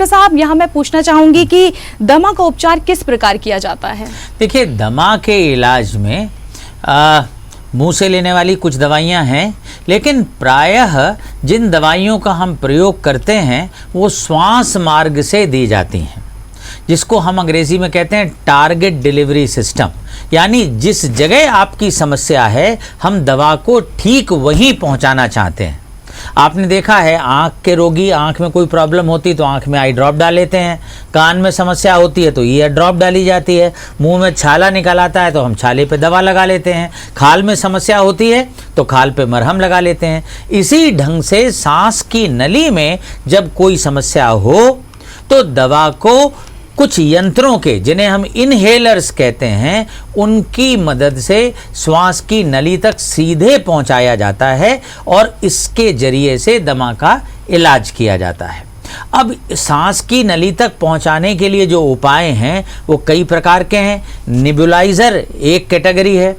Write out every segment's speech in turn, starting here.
Doctor साहब यहाँ मैं पूछना चाहूंगी कि दमा का उपचार किस प्रकार किया जाता है? देखिए, दमा के इलाज में मुंह से लेने वाली कुछ दवाइयां हैं, लेकिन प्रायः जिन दवाइयों का हम प्रयोग करते हैं वो श्वास मार्ग से दी जाती हैं, जिसको हम अंग्रेजी में कहते हैं टारगेट डिलीवरी सिस्टम। यानी जिस जगह आपकी समस्या है हम दवा को ठीक वहीं पहुंचाना चाहते हैं। आपने देखा है, आँख के रोगी, आँख में कोई प्रॉब्लम होती तो आँख में आई ड्रॉप डाल लेते हैं, कान में समस्या होती है तो ईयर ड्रॉप डाली जाती है, मुंह में छाला निकल आता है तो हम छाले पे दवा लगा लेते हैं, खाल में समस्या होती है तो खाल पे मरहम लगा लेते हैं। इसी ढंग से सांस की नली में जब कोई समस्या हो तो दवा को कुछ यंत्रों के, जिन्हें हम इनहेलर्स कहते हैं, उनकी मदद से श्वास की नली तक सीधे पहुंचाया जाता है और इसके जरिए से दमा का इलाज किया जाता है। अब सांस की नली तक पहुंचाने के लिए जो उपाय हैं वो कई प्रकार के हैं। निबुलाइजर एक कैटेगरी है,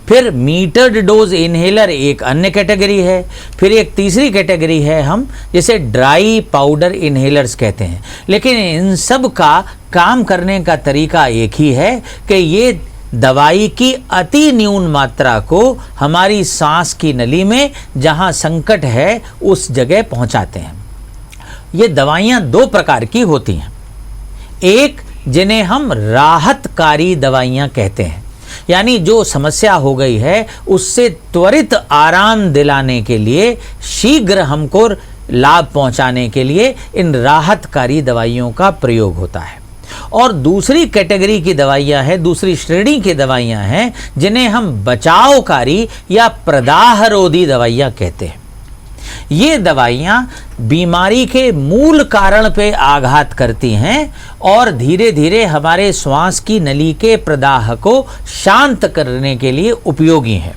फिर मीटर्ड डोज इनहेलर एक अन्य कैटेगरी है, फिर एक तीसरी कैटेगरी है हम जिसे ड्राई पाउडर इनहेलर्स कहते हैं। लेकिन इन सब का काम करने का तरीका एक ही है कि ये दवाई की अति न्यून मात्रा को हमारी सांस की नली में जहां संकट है उस जगह पहुंचाते हैं। ये दवाइयां दो प्रकार की होती हैं। एक जिन्हें हम राहतकारी दवाइयां कहते हैं, यानी जो समस्या हो गई है उससे त्वरित आराम दिलाने के लिए, शीघ्र हमको लाभ पहुंचाने के लिए इन राहतकारी दवाइयों का प्रयोग होता है। और दूसरी कैटेगरी की दवाइयां हैं, दूसरी श्रेणी की दवाइयां हैं जिन्हें हम बचावकारी या प्रदाहरोधी दवाइयां कहते हैं। ये दवाइयां बीमारी के मूल कारण पे आघात करती हैं और धीरे धीरे हमारे श्वास की नली के प्रदाह को शांत करने के लिए उपयोगी हैं।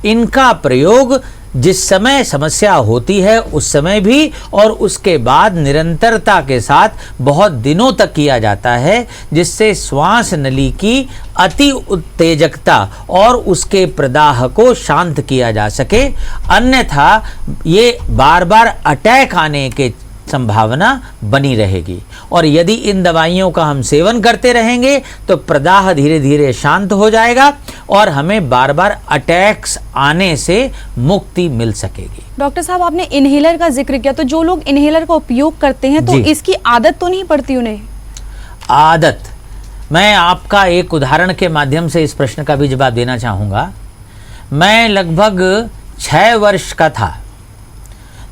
इनका प्रयोग जिस समय समस्या होती है उस समय भी और उसके बाद निरंतरता के साथ बहुत दिनों तक किया जाता है, जिससे श्वास नली की अति उत्तेजकता और उसके प्रदाह को शांत किया जा सके। अन्यथा ये बार बार अटैक आने के संभावना बनी रहेगी और यदि इन दवाइयों का हम सेवन करते रहेंगे तो प्रदाह धीरे धीरे शांत हो जाएगा और हमें बार बार अटैक्स आने से मुक्ति मिल सकेगी। डॉक्टर साहब, आपने इनहेलर का जिक्र किया, तो जो लोग इनहेलर का उपयोग करते हैं तो इसकी आदत तो नहीं पड़ती उन्हें? आदत, मैं आपका एक उदाहरण के माध्यम से इस प्रश्न का भी जवाब देना चाहूँगा। मैं लगभग 6 वर्ष का था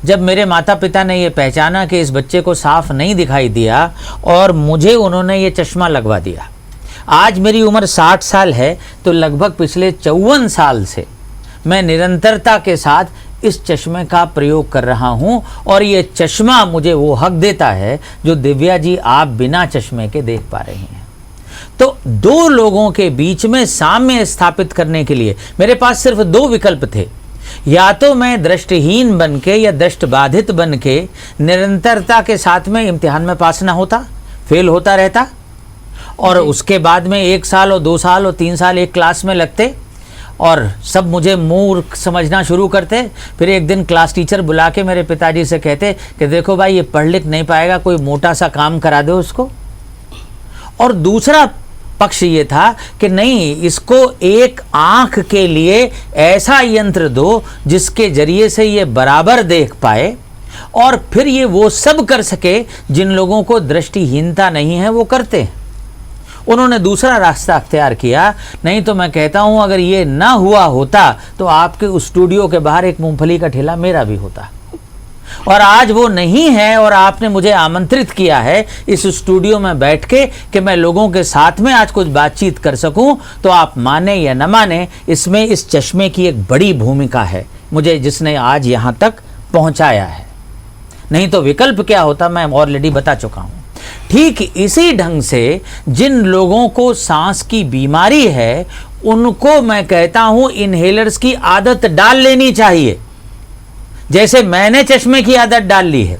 जब मेरे माता पिता ने ये पहचाना कि इस बच्चे को साफ नहीं दिखाई दिया और मुझे उन्होंने ये चश्मा लगवा दिया। आज मेरी उम्र 60 साल है, तो लगभग पिछले 54 साल से मैं निरंतरता के साथ इस चश्मे का प्रयोग कर रहा हूँ और ये चश्मा मुझे वो हक देता है जो दिव्या जी आप बिना चश्मे के देख पा रही हैं। तो दो लोगों के बीच में साम्य स्थापित करने के लिए मेरे पास सिर्फ 2 विकल्प थे। या तो मैं दृष्टिहीन बन के या दृष्टिबाधित बन के निरंतरता के साथ में इम्तिहान में पास ना होता, फेल होता रहता और उसके बाद में 1 साल और 2 साल और 3 साल एक क्लास में लगते और सब मुझे मूर्ख समझना शुरू करते। फिर एक दिन क्लास टीचर बुला के मेरे पिताजी से कहते कि देखो भाई, ये पढ़ लिख नहीं पाएगा, कोई मोटा सा काम करा दो उसको। और दूसरा पक्ष ये था कि नहीं, इसको एक आंख के लिए ऐसा यंत्र दो जिसके जरिए से ये बराबर देख पाए और फिर ये वो सब कर सके जिन लोगों को दृष्टिहीनता नहीं है वो करते हैं। उन्होंने दूसरा रास्ता अख्तियार किया। नहीं तो मैं कहता हूं अगर ये ना हुआ होता तो आपके उस स्टूडियो के बाहर एक मूंगफली का ठेला मेरा भी होता। और आज वो नहीं है और आपने मुझे आमंत्रित किया है इस स्टूडियो में बैठ के कि मैं लोगों के साथ में आज कुछ बातचीत कर सकूं, तो आप माने या न माने, इसमें इस चश्मे की एक बड़ी भूमिका है मुझे, जिसने आज यहां तक पहुंचाया है। नहीं तो विकल्प क्या होता मैं ऑलरेडी बता चुका हूं। ठीक इसी ढंग से जिन लोगों को सांस की बीमारी है उनको मैं कहता हूं इनहेलर्स की आदत डाल लेनी चाहिए, जैसे मैंने चश्मे की आदत डाल ली है।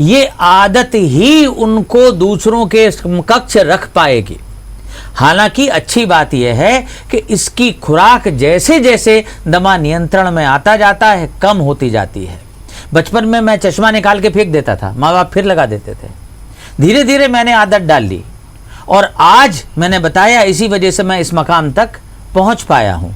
ये आदत ही उनको दूसरों के समकक्ष रख पाएगी। हालांकि अच्छी बात यह है कि इसकी खुराक जैसे जैसे दमा नियंत्रण में आता जाता है कम होती जाती है। बचपन में मैं चश्मा निकाल के फेंक देता था, माँ बाप फिर लगा देते थे। धीरे धीरे मैंने आदत डाल ली और आज मैंने बताया इसी वजह से मैं इस मकाम तक पहुंच पाया हूं।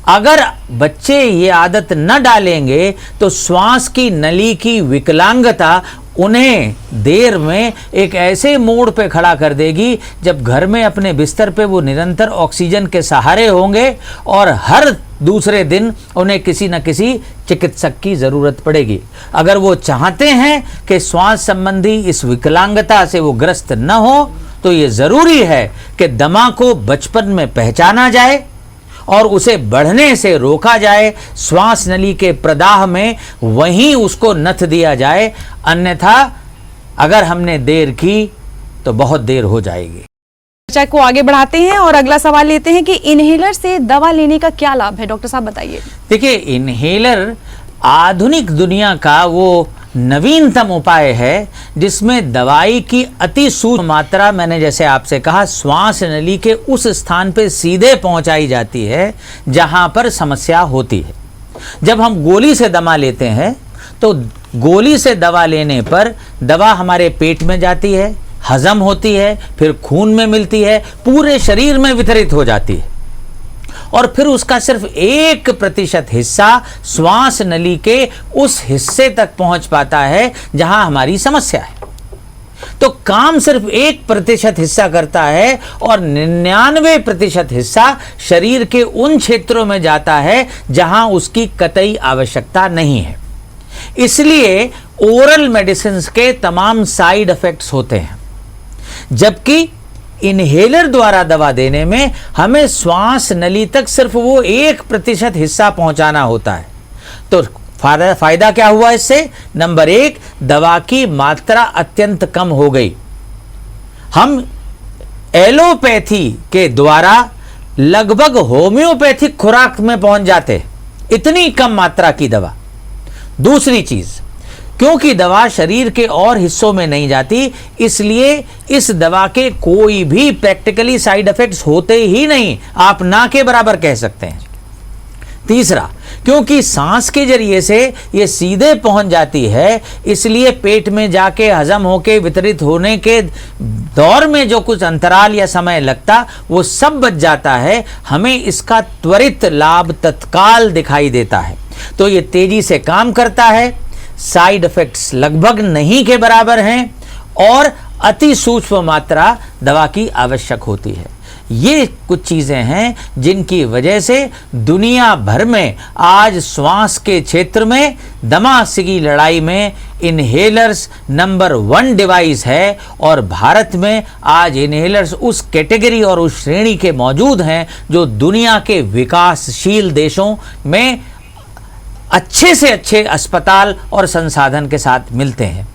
अगर बच्चे ये आदत न डालेंगे तो श्वास की नली की विकलांगता उन्हें देर में एक ऐसे मोड़ पे खड़ा कर देगी जब घर में अपने बिस्तर पे वो निरंतर ऑक्सीजन के सहारे होंगे और हर दूसरे दिन उन्हें किसी न किसी चिकित्सक की जरूरत पड़ेगी। अगर वो चाहते हैं कि श्वास संबंधी इस विकलांगता से वो ग्रस्त न हो तो ये जरूरी है कि दमा को बचपन में पहचाना जाए और उसे बढ़ने से रोका जाए, श्वास नली के प्रदाह में वहीं उसको नथ दिया जाए, अन्यथा अगर हमने देर की तो बहुत देर हो जाएगी। चर्चा को आगे बढ़ाते हैं और अगला सवाल लेते हैं कि इनहेलर से दवा लेने का क्या लाभ है, डॉक्टर साहब बताइए। देखिए, इनहेलर आधुनिक दुनिया का वो नवीनतम उपाय है जिसमें दवाई की अति सूक्ष्म मात्रा, मैंने जैसे आपसे कहा, श्वास नली के उस स्थान पे सीधे पहुंचाई जाती है जहां पर समस्या होती है। जब हम गोली से दवा लेते हैं तो गोली से दवा लेने पर दवा हमारे पेट में जाती है, हजम होती है, फिर खून में मिलती है, पूरे शरीर में वितरित हो जाती है और फिर उसका सिर्फ 1% हिस्सा श्वास नली के उस हिस्से तक पहुंच पाता है जहां हमारी समस्या है। तो काम सिर्फ 1% हिस्सा करता है और 99% हिस्सा शरीर के उन क्षेत्रों में जाता है जहां उसकी कतई आवश्यकता नहीं है। इसलिए ओरल मेडिसिन के तमाम साइड इफेक्ट्स होते हैं, जबकि इनहेलर द्वारा दवा देने में हमें श्वास नली तक सिर्फ वो 1% हिस्सा पहुंचाना होता है। तो फायदा क्या हुआ इससे? नंबर 1, दवा की मात्रा अत्यंत कम हो गई। हम एलोपैथी के द्वारा लगभग होम्योपैथिक खुराक में पहुंच जाते, इतनी कम मात्रा की दवा। दूसरी चीज, क्योंकि दवा शरीर के और हिस्सों में नहीं जाती, इसलिए इस दवा के कोई भी प्रैक्टिकली साइड इफेक्ट्स होते ही नहीं, आप ना के बराबर कह सकते हैं। तीसरा, क्योंकि सांस के जरिए से ये सीधे पहुंच जाती है, इसलिए पेट में जाके हजम होके वितरित होने के दौर में जो कुछ अंतराल या समय लगता वो सब बच जाता है। हमें इसका त्वरित लाभ तत्काल दिखाई देता है। तो ये तेजी से काम करता है, साइड इफेक्ट्स लगभग नहीं के बराबर हैं और अति सूक्ष्म मात्रा दवा की आवश्यक होती है। ये कुछ चीजें हैं जिनकी वजह से दुनिया भर में आज श्वास के क्षेत्र में दमा की लड़ाई में इनहेलर्स नंबर 1 डिवाइस है और भारत में आज इनहेलर्स उस कैटेगरी और उस श्रेणी के मौजूद हैं जो दुनिया के विकासशील देशों में अच्छे से अच्छे अस्पताल और संसाधन के साथ मिलते हैं।